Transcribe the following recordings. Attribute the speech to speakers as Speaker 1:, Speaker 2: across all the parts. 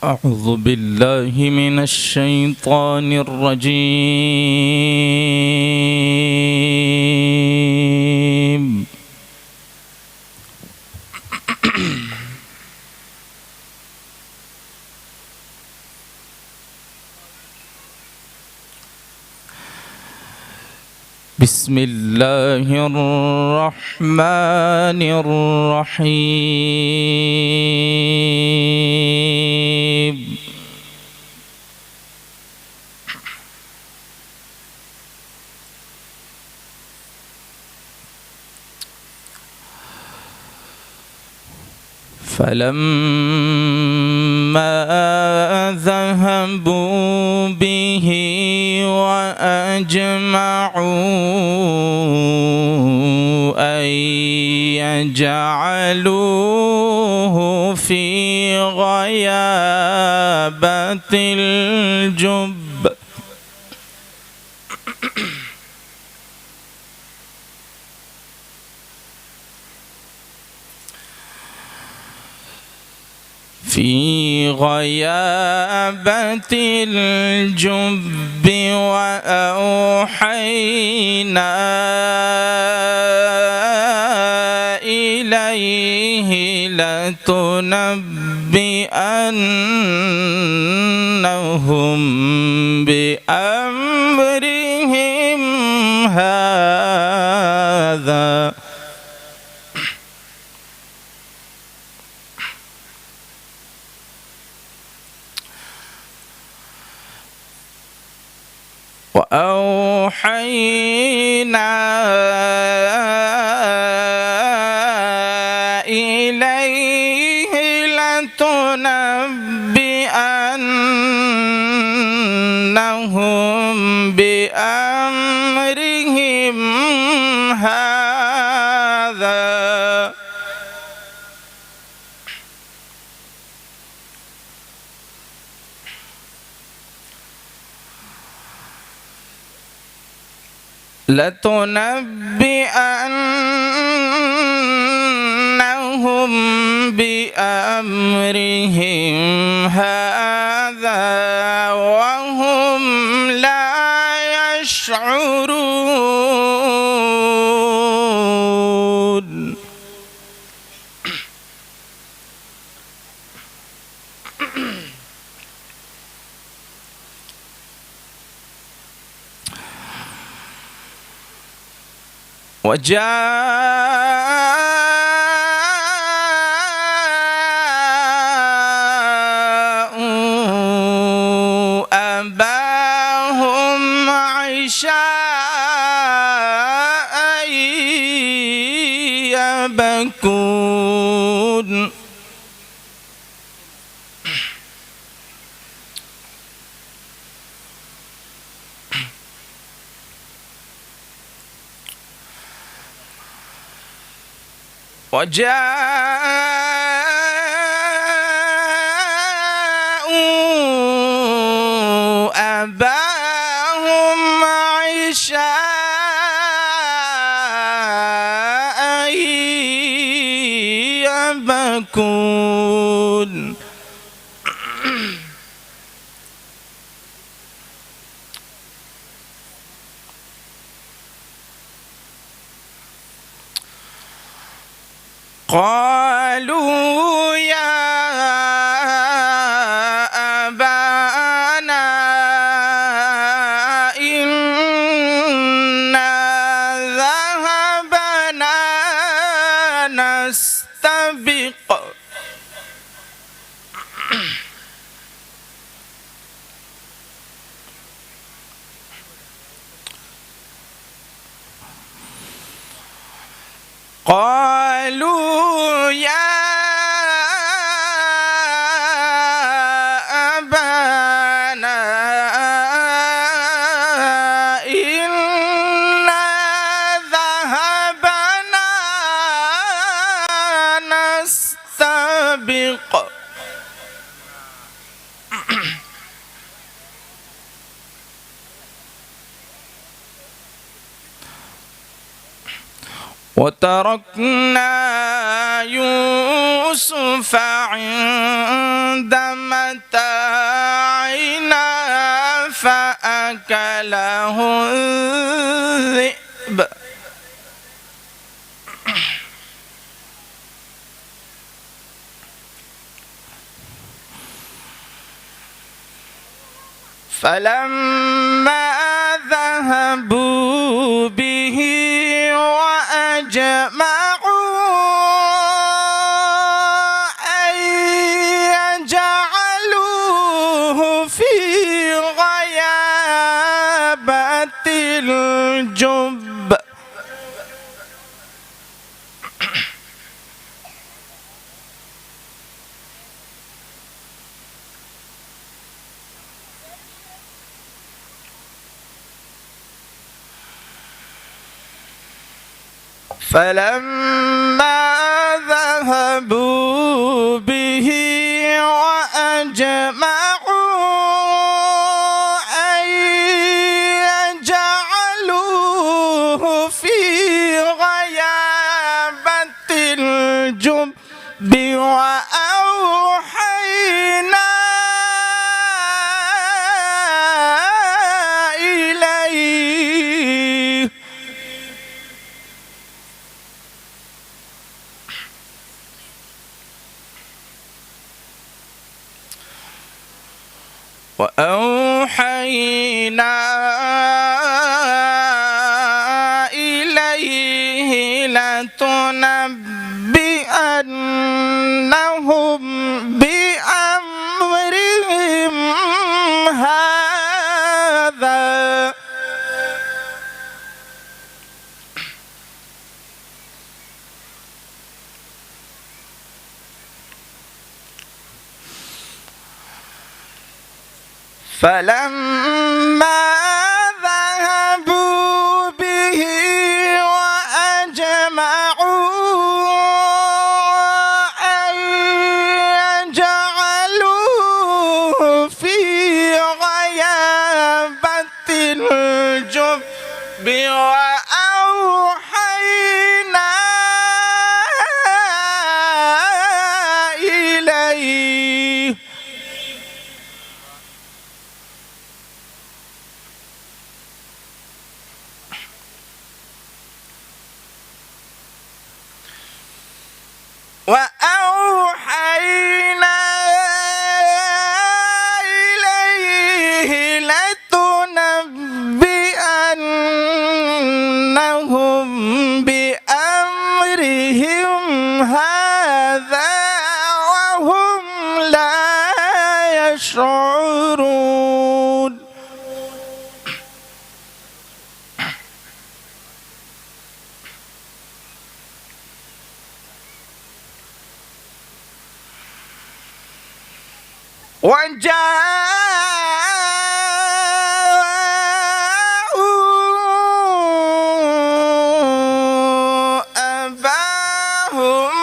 Speaker 1: أعوذ بالله من الشيطان الرجيم. بسم الله الرحمن الرحيم. فلما ذهبوا به وأجمعوا أن يجعلوه في غيابة الجب وأوحينا إليه لتنبئنهم بأمرهم هذا وأوحينا إليه لتنبئنهم بأمرهم هذا وهم لا يشعرون. وجاءوا أباهم عشاء يبكون. وجاءوا أباهم عشاء يبكون. قالوا يا أبانا إنا ذهبنا نستبق قالوا يا أبانا إنا ذهبنا نستبق وتركنا يوسف عند متاعنا متاعنا فأكله الذئب فلما ذهبوا به وأجمعوا أن يجعلوه في غيابة الجب فلما ذهبوا به وأجمعوا أن يجعلوه في غيابة الجب وأوحينا إليه لتنبئنهم بأمرهم هذا فلما ذهبوا به وأجمعوا أن يجعلوه في غيابة الجب وأوحينا إليه لتنبئنهم بأمرهم هذا وهم لا يشعرون وجاءوا أباهم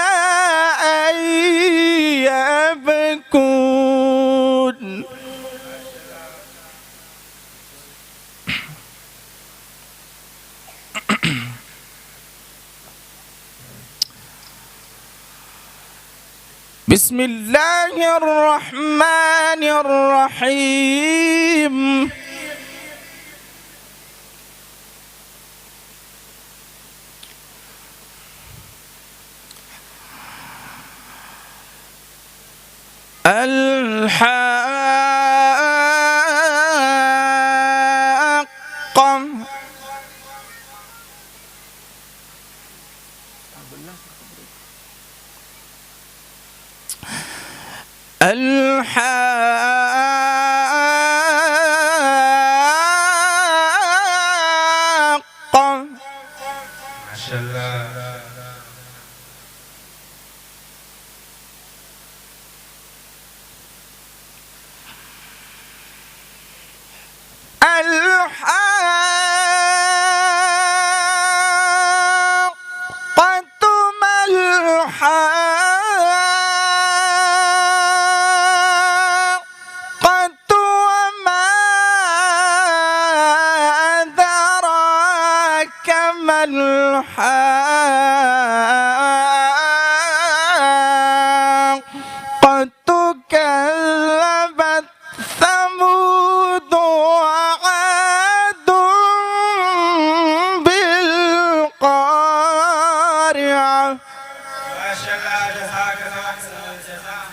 Speaker 1: عشاء يبكون بسم الله الرحمن الرحيم الحاقة الحاقة الحاقة ما الحاقة القارعة
Speaker 2: ما شاء الله جزاك الله أحسن الجزاء.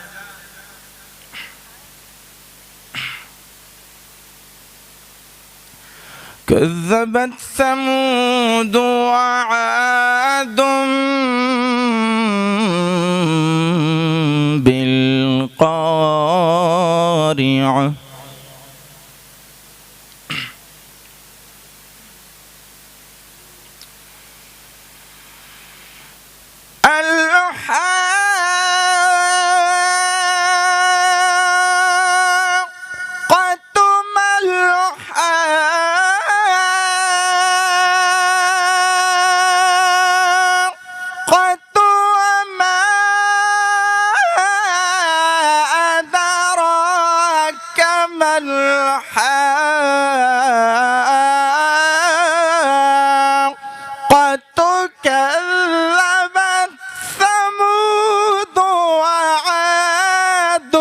Speaker 1: كذبت ثمود وعاد بالقارعة الحاقة ما الحاقة وما أدراك ما الحاقة كذبت ثمود وعاد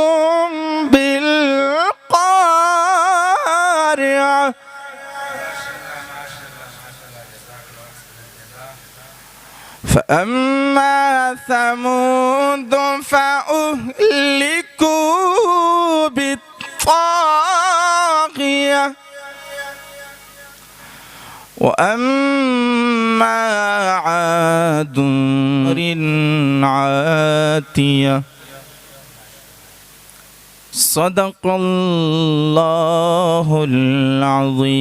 Speaker 1: بالقارعة فأما ثمود فأهلكوا بالطاغية وأما عاد عاتية. صدق الله العظيم.